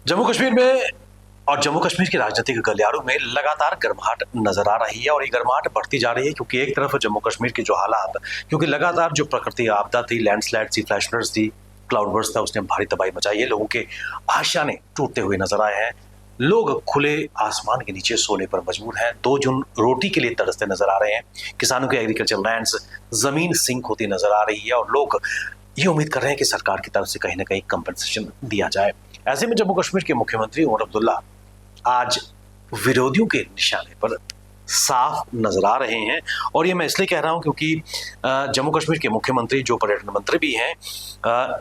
जम्मू कश्मीर में और जम्मू कश्मीर के राजनीतिक गलियारों में लगातार गर्माहट नजर आ रही है और ये गर्माहट बढ़ती जा रही है क्योंकि एक तरफ जम्मू कश्मीर के जो हालात, क्योंकि लगातार जो प्रकृति आपदा थी, लैंडस्लाइड थी, फ्लैश फ्लड्स थी, क्लाउड बर्स्ट था, उसने भारी तबाही मचाई है। लोगों के आशियाने टूटते हुए नजर आए हैं। लोग खुले आसमान के नीचे सोने पर मजबूर हैं। 2 जून रोटी के लिए तरसते नजर आ रहे हैं। किसानों के एग्रीकल्चर लैंड्स, जमीन सिंक होती नजर आ रही है और लोग ये उम्मीद कर रहे हैं कि सरकार की तरफ से कहीं ना कहीं कंपनसेशन दिया जाए। ऐसे में जम्मू कश्मीर के मुख्यमंत्री उमर अब्दुल्ला आज विरोधियों के निशाने पर साफ नजर आ रहे हैं। और ये मैं इसलिए कह रहा हूं क्योंकि जम्मू कश्मीर के मुख्यमंत्री जो पर्यटन मंत्री भी हैं,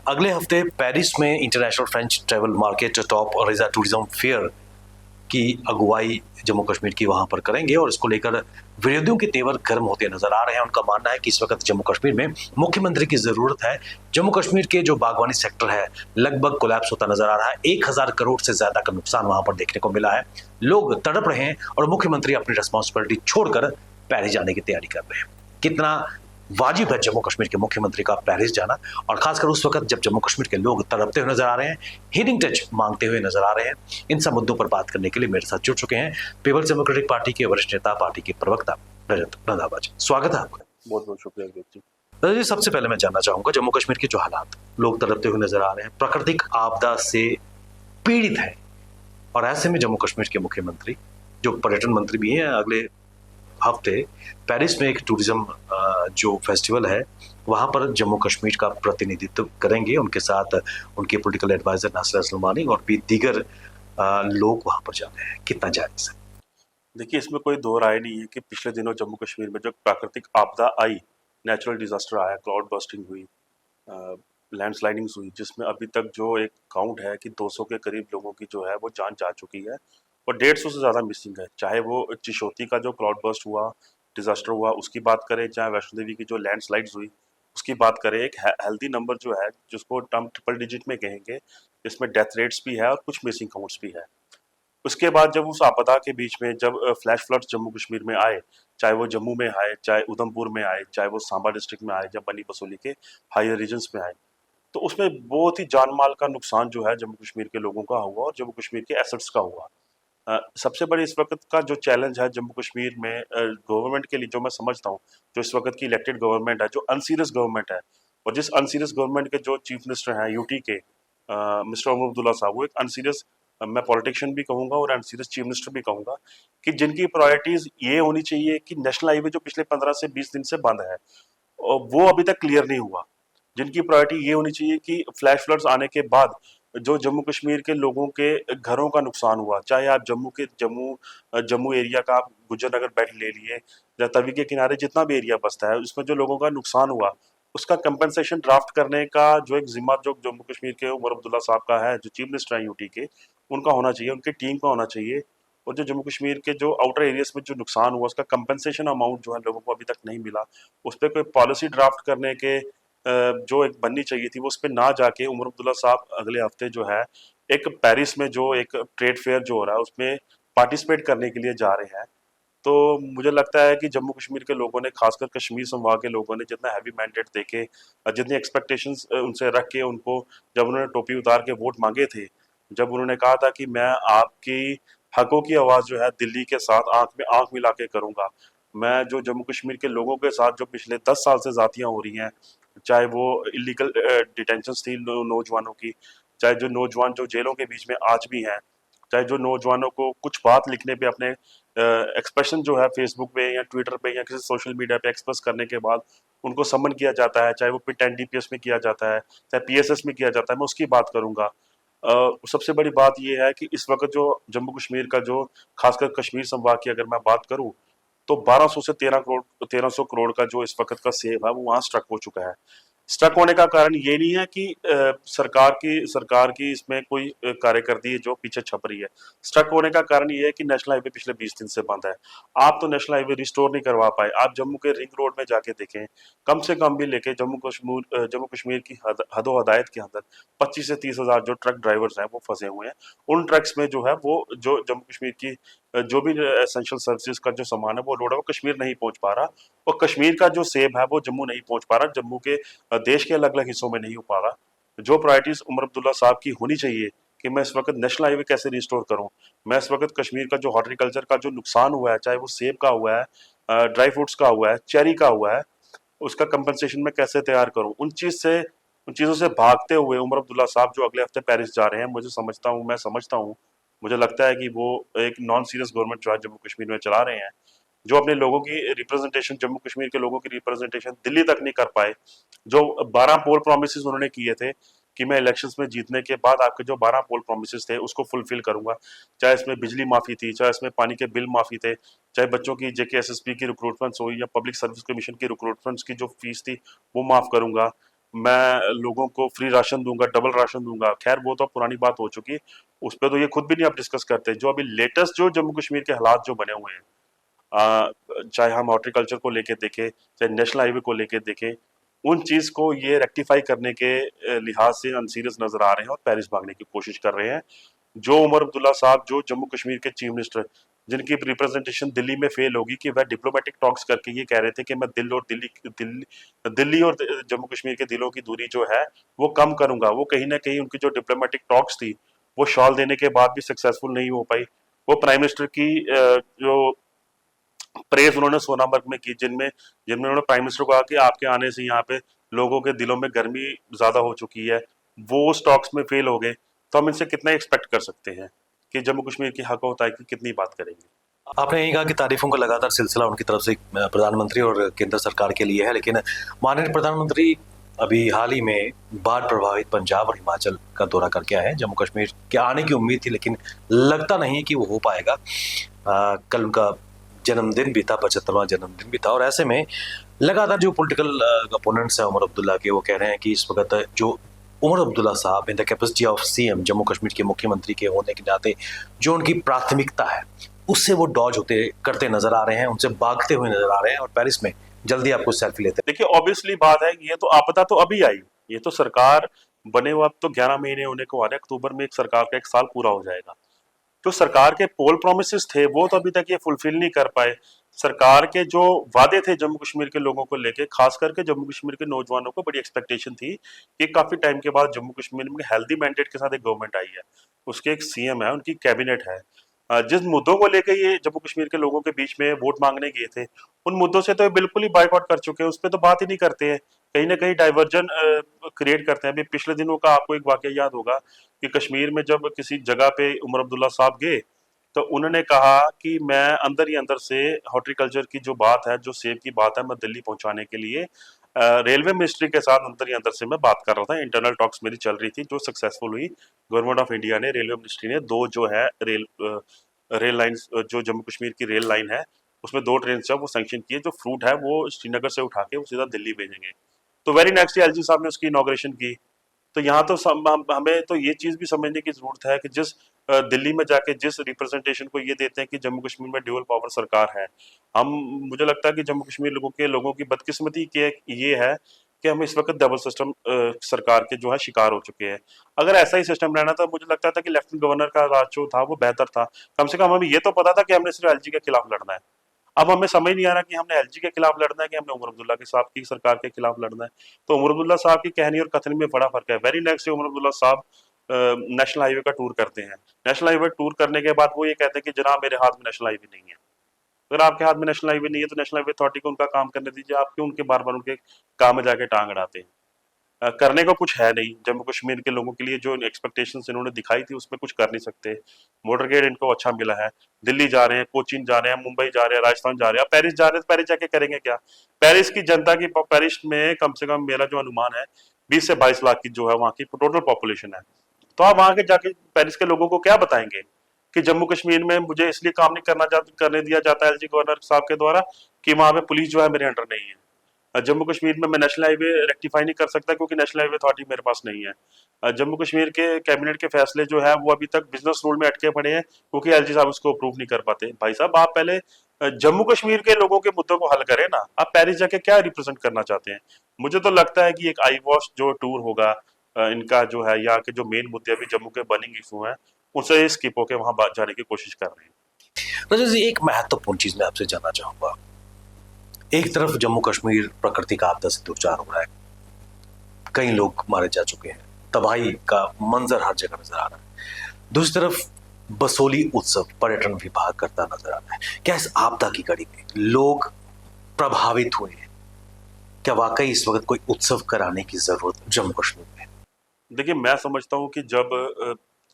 अगले हफ्ते पेरिस में international French travel market top Resa tourism fair की अगुवाई जम्मू कश्मीर की वहां पर करेंगे और इसको लेकर विरोधियों के तेवर गर्म होते नजर आ रहे हैं। उनका मानना है कि इस वक्त जम्मू कश्मीर में मुख्यमंत्री की जरूरत है। जम्मू कश्मीर के जो बागवानी सेक्टर है लगभग कोलैप्स होता नजर आ रहा है। 1,000 करोड़ से ज्यादा का नुकसान वहां पर देखने को मिला है। लोग तड़प रहे हैं और मुख्यमंत्री अपनी रिस्पॉन्सिबिलिटी छोड़कर पेरिस जाने की तैयारी कर रहे हैं। कितना वाजिब है जम्मू कश्मीर के मुख्यमंत्री का पेरिस जाना, और खासकर उस वक्त जब जम्मू कश्मीर के लोग तड़पते हुए नजर आ रहे हैं, हीटिंग टच मांगते हुए नजर आ रहे हैं। इन सब मुद्दों पर बात करने के लिए मेरे साथ जुड़ चुके हैं पीपल्स डेमोक्रेटिक पार्टी के वरिष्ठ नेता, पार्टी के प्रवक्ता रजत रंधावा। स्वागत है आपका। बहुत बहुत शुक्रिया विवेक जी। रजत जी, सबसे पहले मैं जानना चाहूंगा, जम्मू कश्मीर के जो हालात, लोग तड़पते हुए नजर आ रहे हैं, प्राकृतिक आपदा से पीड़ित है, और ऐसे में जम्मू कश्मीर के मुख्यमंत्री जो पर्यटन मंत्री भी हैं, अगले हफ्ते पेरिस में एक टूरिज्म जो फेस्टिवल है वहां पर जम्मू कश्मीर का प्रतिनिधित्व करेंगे। उनके साथ उनके पॉलिटिकल एडवाइजर नासिर सलमानी और भी दीगर लोग वहां पर जा रहे हैं। कितना जायज है? देखिए, इसमें कोई दो राय नहीं है कि पिछले दिनों जम्मू कश्मीर में जो प्राकृतिक आपदा आई, नेचुरल डिजास्टर आया, क्लाउड बर्स्टिंग हुई, लैंडस्लाइडिंग्स हुई, जिसमें अभी तक जो एक काउंट है कि 200 के करीब लोगों की जो है वो जान जा चुकी है और 150 से ज़्यादा मिसिंग है। चाहे वो चिशोती का जो क्लाउड बर्स्ट हुआ, डिजास्टर हुआ, उसकी बात करें, चाहे वैष्णो देवी की जो लैंडस्लाइड्स हुई उसकी बात करें, एक हेल्दी नंबर जो है जिसको हम ट्रिपल डिजिट में कहेंगे, जिसमें डेथ रेट्स भी है और कुछ मिसिंग काउंट्स भी है। उसके बाद जब उस आपदा के बीच में जब फ्लैश फ्लड्स जम्मू कश्मीर में आए, चाहे वो जम्मू में आए, चाहे उधमपुर में आए, चाहे वो सांबा डिस्ट्रिक्ट में आए, जब बनी बसोली के हायर रीजन्स में आए, तो उसमें बहुत ही जान माल का नुकसान जो है जम्मू कश्मीर के लोगों का हुआ और जम्मू कश्मीर के एसेट्स का हुआ। सबसे बड़ी इस वक्त का जो चैलेंज है जम्मू कश्मीर में गवर्नमेंट के लिए, जो मैं समझता हूँ, जो इस वक्त की इलेक्टेड गवर्नमेंट है, जो अनसीरियस गवर्नमेंट है, और जिस अनसीरियस गवर्नमेंट के जो चीफ मिनिस्टर हैं यूटी के, मिस्टर उमर अब्दुल्ला साहब, वो एक अनसीरियस, मैं पॉलिटिशियन भी कहूंगा और अनसीरियस चीफ मिनिस्टर भी कहूंगा, कि जिनकी प्रायोरिटीज ये होनी चाहिए कि नेशनल हाईवे जो पिछले 15 से 20 दिन से बंद है और वो अभी तक क्लियर नहीं हुआ, जिनकी प्रायोरिटी ये होनी चाहिए कि फ्लैश फ्लड्स आने के बाद जो जम्मू कश्मीर के लोगों के घरों का नुकसान हुआ, चाहे आप जम्मू एरिया का आप गुज्जर नगर बेल्ट ले लिए या तवी के किनारे जितना भी एरिया बसता है, उसमें जो लोगों का नुकसान हुआ उसका कंपनसेशन ड्राफ्ट करने का जो एक जिम्मा जो जम्मू कश्मीर के उमर अब्दुल्ला साहब का है, जो चीफ मिनिस्टर है यूटी के, उनका होना चाहिए, उनकी टीम का होना चाहिए। और जो जम्मू कश्मीर के जो आउटर एरियाज में जो नुकसान हुआ उसका कंपनसेशन अमाउंट जो है लोगों को अभी तक नहीं मिला, उस पर कोई पॉलिसी ड्राफ्ट करने के जो एक बननी चाहिए थी वो उस पर ना जाके उमर अब्दुल्ला साहब अगले हफ्ते जो है एक पेरिस में जो एक ट्रेड फेयर जो हो रहा है उसमें पार्टिसिपेट करने के लिए जा रहे हैं। तो मुझे लगता है कि जम्मू कश्मीर के लोगों ने, खासकर कश्मीर संभाग के लोगों ने, जितना हैवी मैंडेट देके, जितनी एक्सपेक्टेशंस उनसे रख के, उनको जब उन्होंने टोपी उतार के वोट मांगे थे, जब उन्होंने कहा था कि मैं आपकी हकों की आवाज़ जो है दिल्ली के साथ आंख में आंख मिला के करूंगा, मैं जो जम्मू कश्मीर के लोगों के साथ जो पिछले 10 साल से जातियां हो रही हैं, चाहे वो इलीगल डिटेंशंस थी नौजवानों की, चाहे जो नौजवान जो जेलों के बीच में आज भी हैं, चाहे जो नौजवानों को कुछ बात लिखने पे अपने एक्सप्रेशन जो है फेसबुक पे या ट्विटर पे या किसी सोशल मीडिया पे एक्सप्रेस करने के बाद उनको समन किया जाता है, चाहे वो पिट एनडीपीएस में किया जाता है, चाहे पीएसएस में किया जाता है, मैं उसकी बात करूंगा। सबसे बड़ी बात यह है कि इस वक्त जो जम्मू कश्मीर का जो, खासकर कश्मीर संभाग की अगर मैं बात करूं, तो 1200 से 1300 करोड़ का जो इस वक्त का सेब है वो वहां स्ट्रक हो चुका है। स्ट्रक होने का कारण ये नहीं है कि सरकार की इसमें कोई कार्यकर्ती है जो पीछे छप रही है। स्ट्रक होने का कारण ये है कि नेशनल हाईवे पिछले 20 दिन से बंद है। आप तो नेशनल हाईवे रिस्टोर नहीं करवा पाए। आप जम्मू के रिंग रोड में जाके देखें, कम से कम भी लेके जम्मू कश्मीर की हदो हदायत के अंदर 25 से 30 हज़ार जो ट्रक ड्राइवर्स हैं वो फंसे हुए हैं। उन ट्रक्स में जो है वो जो जम्मू कश्मीर की जो भी एसेंशियल सर्विसेज का जो सामान है वो लोड है वो कश्मीर नहीं पहुंच पा रहा, और कश्मीर का जो सेब है वो जम्मू नहीं पहुंच पा रहा, जम्मू के देश के अलग अलग हिस्सों में नहीं हो पा रहा। जो प्रायोरिटीज उमर अब्दुल्ला साहब की होनी चाहिए कि मैं इस वक्त नेशनल हाईवे कैसे रिस्टोर करूं। मैं इस वक्त कश्मीर का जो हॉर्टिकल्चर का जो नुकसान हुआ है, चाहे वो सेब का हुआ है, ड्राई फ्रूट्स का हुआ है, चेरी का हुआ है, उसका कंपनसेशन मैं कैसे तैयार करूं। उन चीज़ों से भागते हुए उमर अब्दुल्ला साहब जो अगले हफ्ते पेरिस जा रहे हैं, मैं समझता हूं, मुझे लगता है कि वो एक नॉन सीरियस गवर्नमेंट जो है जम्मू कश्मीर में चला रहे हैं, जो अपने लोगों की रिप्रेजेंटेशन, जम्मू कश्मीर के लोगों की रिप्रेजेंटेशन दिल्ली तक नहीं कर पाए। जो 12 पोल प्रोमिसेस उन्होंने किए थे कि मैं इलेक्शंस में जीतने के बाद आपके जो 12 पोल प्रोमिसेस थे उसको फुलफिल करूंगा, चाहे इसमें बिजली माफी थी, चाहे इसमें पानी के बिल माफी थे, चाहे बच्चों की जेकेएसएसपी की रिक्रूटमेंट्स हुई या पब्लिक सर्विस कमीशन की रिक्रूटमेंट्स की जो फीस थी वो माफ करूंगा, मैं लोगों को फ्री राशन दूंगा, डबल राशन दूंगा। खैर वो तो पुरानी बात हो चुकी, उस पर तो ये खुद भी नहीं आप डिस्कस करते। जो अभी लेटेस्ट जो जम्मू कश्मीर के हालात जो बने हुए हैं, चाहे हम हॉर्टिकल्चर को लेके देखें, चाहे नेशनल हाईवे को लेके देखें, उन चीज को ये रेक्टिफाई करने के लिहाज से अनसीरियस नजर आ रहे हैं और पेरिस भागने की कोशिश कर रहे हैं। जो उमर अब्दुल्ला साहब जो जम्मू कश्मीर के चीफ मिनिस्टर, जिनकी रिप्रेजेंटेशन दिल्ली में फेल होगी, कि वह डिप्लोमेटिक टॉक्स करके ये कह रहे थे कि मैं दिल्ली और जम्मू कश्मीर के दिलों की दूरी जो है वो कम करूंगा। वो कहीं ना कहीं उनकी जो डिप्लोमेटिक टॉक्स थी वो शॉल देने के बाद भी सक्सेसफुल नहीं हो पाई। वो प्राइम मिनिस्टर की जो प्रेस उन्होंने सोनामर्ग में की, जिनमें जिनमें उन्होंने प्राइम मिनिस्टर को कहा कि आपके आने से यहाँ पे लोगों के दिलों में गर्मी ज्यादा हो चुकी है, वो स्टॉक्स में फेल हो गए। तो हम इनसे कितना एक्सपेक्ट कर सकते हैं कि जम्मू कश्मीर की हक होता है कि कितनी बात करेंगे। आपने यही कहा कि तारीफों का लगातार सिलसिला उनकी तरफ से प्रधानमंत्री और केंद्र सरकार के लिए है, लेकिन माननीय प्रधानमंत्री अभी हाल ही में बाढ़ प्रभावित पंजाब और हिमाचल का दौरा करके आए हैं। जम्मू कश्मीर के आने की उम्मीद थी, लेकिन लगता नहीं कि वो हो पाएगा। कल उनका जन्मदिन भी था, 75वां जन्मदिन भी था, और ऐसे में लगातार जो पॉलिटिकल अपोनेंट्स हैं उमर अब्दुल्ला के, वो कह रहे हैं कि इस वक्त जो उमर अब्दुल्ला साहब in the capacity of CM, Jammu Kashmir के मुख्यमंत्री के होने के नाते जो उनकी प्राथमिकता है उससे वो डॉज होते करते नजर आ रहे हैं, उनसे भागते हुए नजर आ रहे हैं, और पेरिस में जल्दी आपको सेल्फी लेते हैं। देखिए ऑब्वियसली बात है, ये तो आपदा तो अभी आई, ये तो सरकार बने हुए अब तो 11 महीने होने को आ रहे हैं, अक्टूबर में एक सरकार का 1 साल पूरा हो जाएगा। जो सरकार के पोल प्रोमिसेस थे वो तो अभी तक ये फुलफिल नहीं कर पाए। सरकार के जो वादे थे जम्मू कश्मीर के लोगों को लेके, खास करके जम्मू कश्मीर के नौजवानों को बड़ी एक्सपेक्टेशन थी कि काफी टाइम के बाद जम्मू कश्मीर में हेल्दी मैंडेट के साथ एक गवर्नमेंट आई है, उसके एक सीएम है, उनकी कैबिनेट है। जिस मुद्दों को लेकर ये जम्मू कश्मीर के लोगों के बीच में वोट मांगने गए थे, उन मुद्दों से तो ये बिल्कुल ही बाइकआउट कर चुके हैं, उस पर तो बात ही नहीं करते हैं, कहीं ना कहीं डाइवर्जन क्रिएट करते हैं। अभी पिछले दिनों का आपको एक वाकया याद होगा कि कश्मीर में जब किसी जगह पे उमर अब्दुल्ला साहब गए तो उन्होंने कहा कि मैं अंदर ही अंदर से हॉर्टिकल्चर की जो बात है, जो सेब की बात है, मैं दिल्ली पहुंचाने के लिए रेलवे मिनिस्ट्री के साथ अंदर ही अंदर से मैं बात कर रहा था। इंटरनल टॉक्स मेरी चल रही थी जो सक्सेसफुल हुई। गवर्नमेंट ऑफ इंडिया ने, रेलवे मिनिस्ट्री ने दो जो है रेल लाइन्स, जो जम्मू कश्मीर की रेल लाइन है उसमें 2 ट्रेन जब वो सैंक्शन किए, जो फ्रूट है वो श्रीनगर से उठा के वो सीधा दिल्ली भेजेंगे। तो वेरी नेक्स्ट डे एलजी साहब ने उसकी इनॉग्रेशन की। तो यहाँ तो हमें तो ये चीज भी समझने की जरूरत है कि जिस दिल्ली में जाके जिस रिप्रेजेंटेशन को ये देते हैं कि जम्मू कश्मीर में ड्यूअल पावर सरकार है, हम, मुझे लगता है कि जम्मू कश्मीर लोगों की बदकिस्मती के ये है कि हम इस वक्त डबल सिस्टम सरकार के जो है शिकार हो चुके हैं। अगर ऐसा ही सिस्टम रहना था, मुझे लगता था कि लेफ्टिनेंट गवर्नर का राज जो था वो बेहतर था। कम से कम हमें ये तो पता था कि हमने सिर्फ एलजी के खिलाफ लड़ना है। अब हमें समझ नहीं आ रहा कि हमने एलजी के खिलाफ लड़ना है कि हमने उमर अब्दुल्ला के साहब की सरकार के खिलाफ लड़ना है। तो उमर अब्दुल्ला साहब की कहनी और कथनी में बड़ा फर्क है। Very next day Omar Abdullah साहब नेशनल हाईवे का टूर करते हैं। नेशनल हाईवे टूर करने के बाद वो ये कहते हैं कि जनाब मेरे हाथ में नेशनल हाईवे नहीं है। अगर आपके हाथ में नेशनल हाईवे नहीं है तो नेशनल हाईवे अथॉरिटी को उनका काम करने दीजिए, आप क्यों उनके बार बार उनके काम में जाके टांग अड़ाते हैं। करने को कुछ है नहीं। जम्मू कश्मीर के लोगों के लिए जो एक्सपेक्टेशंस इन्होंने दिखाई थी उसमें कुछ कर नहीं सकते। बॉर्डर गेट इनको अच्छा मिला है, दिल्ली जा रहे हैं, कोचीन जा रहे हैं, मुंबई जा रहे हैं, राजस्थान जा रहे हैं, पेरिस जा रहे हैं, तो पेरिस जाके करेंगे क्या। पेरिस की जनता की, पेरिस में कम से कम मेरा जो अनुमान है 20 से 22 लाख की जो है वहाँ की टोटल पॉपुलेशन है। तो आप वहां के जाके पेरिस के लोगों को क्या बताएंगे कि जम्मू कश्मीर में मुझे इसलिए काम नहीं करने दिया जाता है एलजी गवर्नर साहब के द्वारा कि वहां पे पुलिस जो है मेरे अंडर नहीं है। जम्मू कश्मीर में मैं नेशनल हाईवे रेक्टिफाई नहीं कर सकता क्योंकि नेशनल हाईवे अथॉरिटी मेरे पास नहीं है। जम्मू कश्मीर के कैबिनेट के फैसले जो है वो अभी तक बिजनेस रूल में अटके पड़े हैं क्योंकि एलजी साहब उसको अप्रूव नहीं कर पाते। भाई साहब आप पहले जम्मू कश्मीर के लोगों के मुद्दों को हल करें ना, आप पेरिस जाके क्या रिप्रेजेंट करना चाहते हैं। मुझे तो लगता है कि एक आई वॉश जो टूर होगा इनका जो है, यहाँ के जो मेन मुद्दे अभी जम्मू के बर्निंग इशू हैं उनसे स्किप होकर वहां बात जाने की कोशिश कर रहे हैं। रजत जी, एक महत्वपूर्ण चीज मैं आपसे जानना चाहूंगा। एक तरफ जम्मू कश्मीर प्रकृति का आपदा से दो चार हो रहा है, कई लोग मारे जा चुके हैं, तबाही का मंजर हर जगह नजर आ रहा है, दूसरी तरफ बसोली उत्सव पर्यटन विभाग करता नजर आ रहा है। क्या इस आपदा की कड़ी में लोग प्रभावित हुए हैं? क्या वाकई इस वक्त कोई उत्सव कराने की जरूरत जम्मू कश्मीर में है? देखिए, मैं समझता हूँ कि जब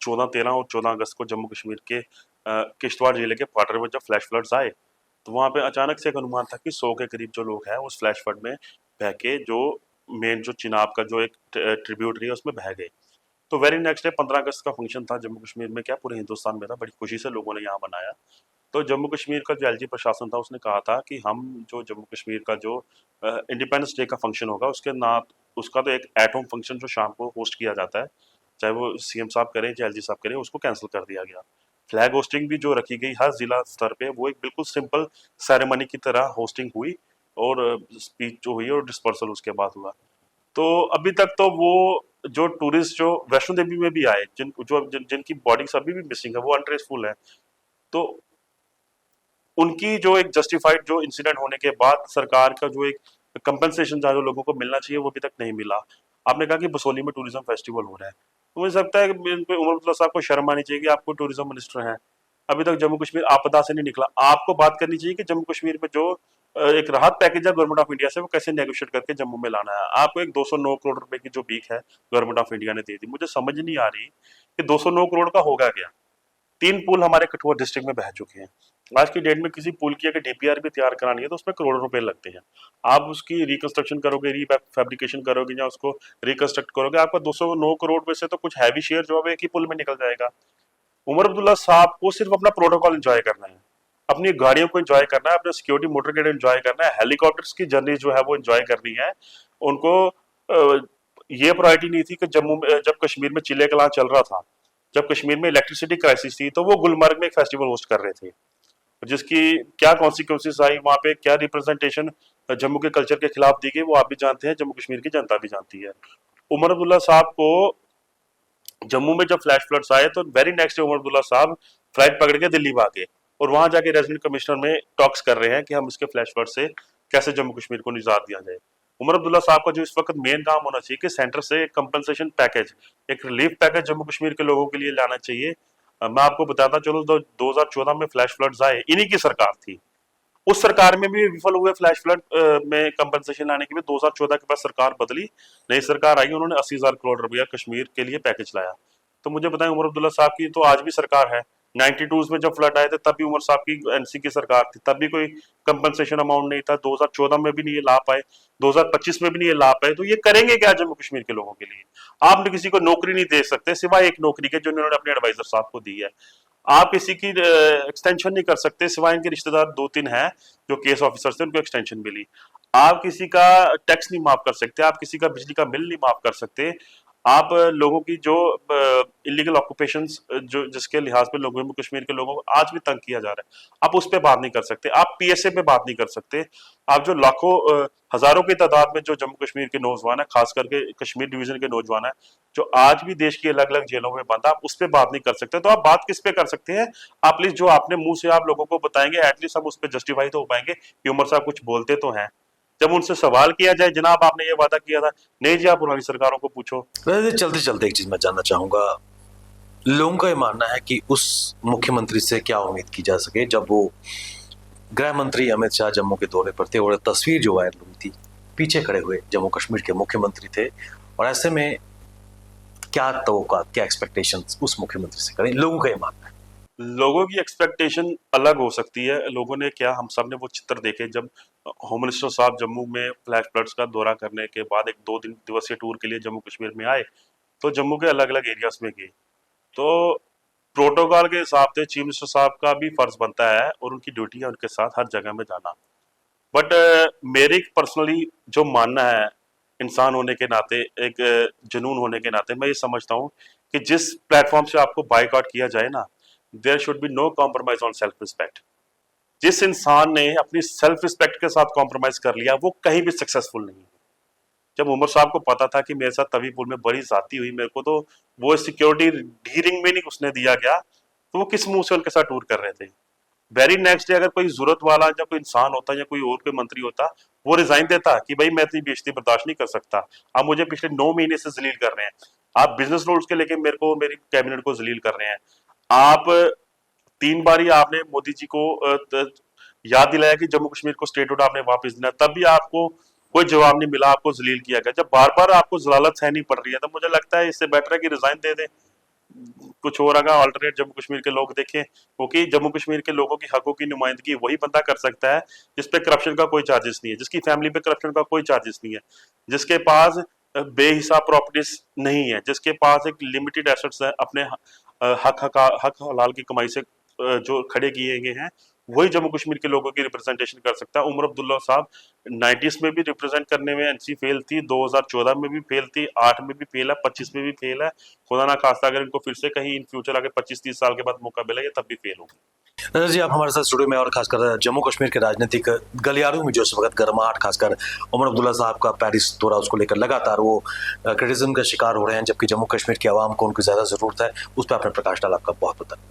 14, 13 और 14 अगस्त को जम्मू कश्मीर के किश्तवाड़ जिले के पाटर में जब फ्लैश फ्लड्स आए, तो वहाँ पे अचानक से एक अनुमान था कि 100 के करीब जो लोग हैं उस फ्लैश फ्लड में बह के जो मेन जो चिनाब का जो एक ट्रिब्यूटरी है उसमें बह गए। तो वेरी नेक्स्ट डे 15 अगस्त का फंक्शन था जम्मू कश्मीर में, क्या पूरे हिंदुस्तान में था, बड़ी खुशी से लोगों ने यहाँ मनाया। तो जम्मू कश्मीर का जो एलजी प्रशासन था उसने कहा था कि हम जो जम्मू कश्मीर का जो इंडिपेंडेंस डे का फंक्शन होगा उसके ना उसका तो एक एट होम फंक्शन जो शाम को होस्ट किया जाता है, चाहे वो सीएम साहब करें चाहे एलजी साहब करें, उसको कैंसिल कर दिया गया। फ्लैग होस्टिंग भी जो रखी गई हर जिला स्तर पे, वो एक बिल्कुल सिंपल सेरेमनी की तरह होस्टिंग हुई और स्पीच जो हुई और डिस्पर्सल उसके बाद हुआ। तो अभी तक तो वो जो टूरिस्ट जो वैष्णो देवी में भी आए जिनकी बॉडीज अभी भी मिसिंग है, वो अनट्रेसफुल है। तो उनकी जो एक जस्टिफाइड जो इंसिडेंट होने के बाद सरकार का जो एक कंपनसेशन था जो लोगों को मिलना चाहिए वो अभी तक नहीं मिला। आपने कहा कि बसोली में टूरिज्म फेस्टिवल हो रहा है, तो मुझे लगता है कि इन पे उमर अब्दुल्ला साहब को शर्म आनी चाहिए कि आपको टूरिज्म मिनिस्टर हैं, अभी तक जम्मू कश्मीर आपदा से नहीं निकला। आपको बात करनी चाहिए कि जम्मू कश्मीर में जो एक राहत पैकेज है गवर्नमेंट ऑफ इंडिया से, वो कैसे नेगोशिएट करके जम्मू में लाना है। आपको एक 209 करोड़ रुपए की जो भीख है गवर्नमेंट ऑफ इंडिया ने दे दी, मुझे समझ नहीं आ रही कि 209 करोड़ का होगा क्या। 3 पुल हमारे कठुआ डिस्ट्रिक्ट में बह चुके हैं। आज की डेट में किसी पुल की अगर डीपीआर भी तैयार करानी है तो उसमें करोड़ों रुपए लगते हैं। आप उसकी रिकंस्ट्रक्शन करोगे, फैब्रिकेशन करोगे या उसको रिकंस्ट्रक्ट करोगे, आपका 209 करोड़ में से तो कुछ हैवी शेयर जो है एक ही पुल में निकल जाएगा। उमर अब्दुल्ला साहब को सिर्फ अपना प्रोटोकॉल एंजॉय करना है, अपनी गाड़ियों को एंजॉय करना है, अपने सिक्योरिटी मोटरकेड एंजॉय करना है, हेलीकॉप्टर्स की जर्नी जो है वो एंजॉय करनी है। उनको ये प्रायोरिटी नहीं थी कि जम्मू में जब कश्मीर में चिले कलां चल रहा था, जब कश्मीर में इलेक्ट्रिसिटी क्राइसिस थी, तो वो गुलमर्ग में एक फेस्टिवल होस्ट कर रहे थे, जिसकी क्या कॉन्सिक्वेंसेस आई, वहां पे क्या रिप्रेजेंटेशन जम्मू के कल्चर के खिलाफ दी गई, वो आप भी जानते हैं, जम्मू कश्मीर की जनता भी जानती है। उमर अब्दुल्ला साहब को जम्मू में जब फ्लैश फ्लड्स आए तो very next day Omar Abdullah साहब फ्लाइट पकड़ के दिल्ली भागे और वहां जाके रेजिडेंट कमिश्नर में टॉक्स कर रहे हैं कि हम इसके फ्लैश फ्लड से कैसे जम्मू कश्मीर को निजात दिया जाए। उमर अब्दुल्ला साहब का जो इस वक्त मेन काम होना चाहिए कि सेंटर से एक कंपनसेशन पैकेज, एक रिलीफ पैकेज जम्मू कश्मीर के लोगों के लिए लाना चाहिए। मैं आपको बताता चलूं तो 2014 में फ्लैश फ्लड्स आए, इन्हीं की सरकार थी, उस सरकार में भी विफल हुए फ्लैश फ्लड में कंपनसेशन लाने के लिए। 2014 के बाद सरकार बदली, नई सरकार आई, उन्होंने 80,000 करोड़ रुपया कश्मीर के लिए पैकेज लाया। तो मुझे बताएं, उमर अब्दुल्ला साहब की तो आज भी सरकार है। 92 में जब फ्लड आए थे तब भी उमर साहब की एनसी की सरकार थी, तब भी कोई कंपनसेशन अमाउंट नहीं था। 2014 में भी नहीं ये ला पाए, 2025 में भी नहीं ये ला पाए, तो ये करेंगे क्या जम्मू कश्मीर के लोगों के लिए? आपने किसी को नौकरी नहीं दे सकते सिवाय एक नौकरी के जो उन्होंने अपने एडवाइजर साहब को दी है। आप किसी की एक्सटेंशन नहीं कर सकते सिवाय इनके रिश्तेदार 2-3 हैं जो केस ऑफिसर थे, उनको एक्सटेंशन मिली। आप किसी का टैक्स नहीं माफ कर सकते, आप किसी का बिजली का बिल नहीं माफ कर सकते, आप लोगों की जो इलीगल ऑक्यूपेशंस जो जिसके लिहाज पे लोगों में कश्मीर के लोगों को आज भी तंग किया जा रहा है, आप उस पर बात नहीं कर सकते, आप पीएसए पे बात नहीं कर सकते। आप जो लाखों हजारों की तादाद में जो जम्मू कश्मीर के नौजवान है, खास करके कश्मीर डिवीजन के नौजवान है जो आज भी देश की अलग अलग जेलों में बंद, आप उस पर बात नहीं कर सकते, तो आप बात किस पे कर सकते हैं? आप प्लीज जो आपने मुंह से आप लोगों को बताएंगे एटलीस्ट हम उस पर जस्टिफाई तो हो पाएंगे कि उमर साहब कुछ बोलते तो हैं। जब उनसे सवाल किया जाए, जनाब आपने ये वादा किया था, नहीं जी आप पुरानी सरकारों को पूछो। वैसे चलते चलते एक चीज मैं जानना चाहूंगा, लोगों का ये मानना है कि उस मुख्यमंत्री से क्या उम्मीद की जा सके जब वो गृह मंत्री अमित शाह जम्मू के दौरे पर थे और तस्वीर जो वायरल हुई थी, पीछे खड़े हुए जम्मू कश्मीर के मुख्यमंत्री थे, और ऐसे में क्या तवक्कुआत, क्या एक्सपेक्टेशंस उस मुख्यमंत्री से करें, लोगों का ये मानना है। लोगों की एक्सपेक्टेशन अलग हो सकती है। लोगों ने क्या, हम सब ने वो चित्र देखे जब होम मिनिस्टर साहब जम्मू में फ्लैश फ्लड्स का दौरा करने के बाद एक 2 दिन दिवसीय टूर के लिए जम्मू कश्मीर में आए, तो जम्मू के अलग अलग एरियाज में गए। तो प्रोटोकॉल के हिसाब से चीफ मिनिस्टर साहब का भी फर्ज बनता है और उनकी ड्यूटी है उनके साथ हर जगह में जाना। बट मेरी पर्सनली जो मानना है, इंसान होने के नाते, एक जुनून होने के नाते, मैं ये समझता हूँ कि जिस प्लेटफॉर्म से आपको बाइकआउट किया जाए ना, there should be no compromise on self respect. जिस इंसान ने अपनी सेल्फ रिस्पेक्ट के साथ कॉम्प्रोमाइज कर लिया वो कहीं भी सक्सेसफुल नहीं है। जब उमर साहब को पता था कि मेरे साथ तवी पुल में बड़ी जाती हुई, मेरे को तो वो सिक्योरिटी हीरिंग में नहीं उसने दिया गया, तो वो किस मुंह से उनके साथ टूर कर रहे थे? वेरी नेक्स्ट डे अगर कोई जरूरत वाला या कोई इंसान होता या कोई और कोई मंत्री होता, वो रिजाइन देता कि भाई मैं इतनी बेइज्जती बर्दाश्त नहीं कर सकता, आप मुझे पिछले 9 महीने से जलील कर रहे हैं। आप बिजनेस रूल्स के लेके मेरे को मेरी कैबिनेट को जलील कर रहे हैं। आप 3 बारी आपने मोदी जी को याद दिलाया कि जम्मू कश्मीर को स्टेटहुड आपने वापस देना, तब भी आपको कोई जवाब नहीं मिला, आपको जलील किया गया। जब बार बार आपको जलालत सहनी पड़ रही है तो मुझे लगता है इससे बेटर है कि रिजाइन दे दें, कुछ और अगर अल्टरनेट जम्मू कश्मीर के लोग देखें, क्योंकि जम्मू कश्मीर के लोगों की हकों की नुमाइंदगी वही बंदा कर सकता है जिस पे करप्शन का कोई चार्जेस नहीं है, जिसकी फैमिली पे करप्शन का कोई चार्जेस नहीं है, जिसके पास बेहिसाब प्रॉपर्टीज नहीं है, जिसके पास एक लिमिटेड एसेट्स है, अपने हक हलाल की कमाई से जो खड़े किए गए हैं, वही जम्मू कश्मीर के लोगों की रिप्रेजेंटेशन कर सकता है। उमर अब्दुल्ला साहब 90s में भी रिप्रेजेंट करने में एनसी फेल थी, 2014 में भी फेल थी, 8 में भी फेल है, 25 में भी फेल है। खुदा ना खास्ता अगर इनको फिर से कहीं इन फ्यूचर आगे 25-30 साल के बाद मौका मिलेगा तब भी फेल होगी। नजर जी, आप हमारे साथ स्टूडियो में और खासकर जम्मू कश्मीर के राजनीतिक गलियारों में जो इस वक्त गर्माहट, खासकर उमर अब्दुल्ला साहब का पेरिस दौरा, उसको लेकर लगातार वो क्रिटिसिज्म का शिकार हो रहे हैं, जबकि जम्मू कश्मीर की आवाम को उनकी ज्यादा जरूरत है, उस पर आपने प्रकाश डाला। आपका बहुत बहुत धन्यवाद।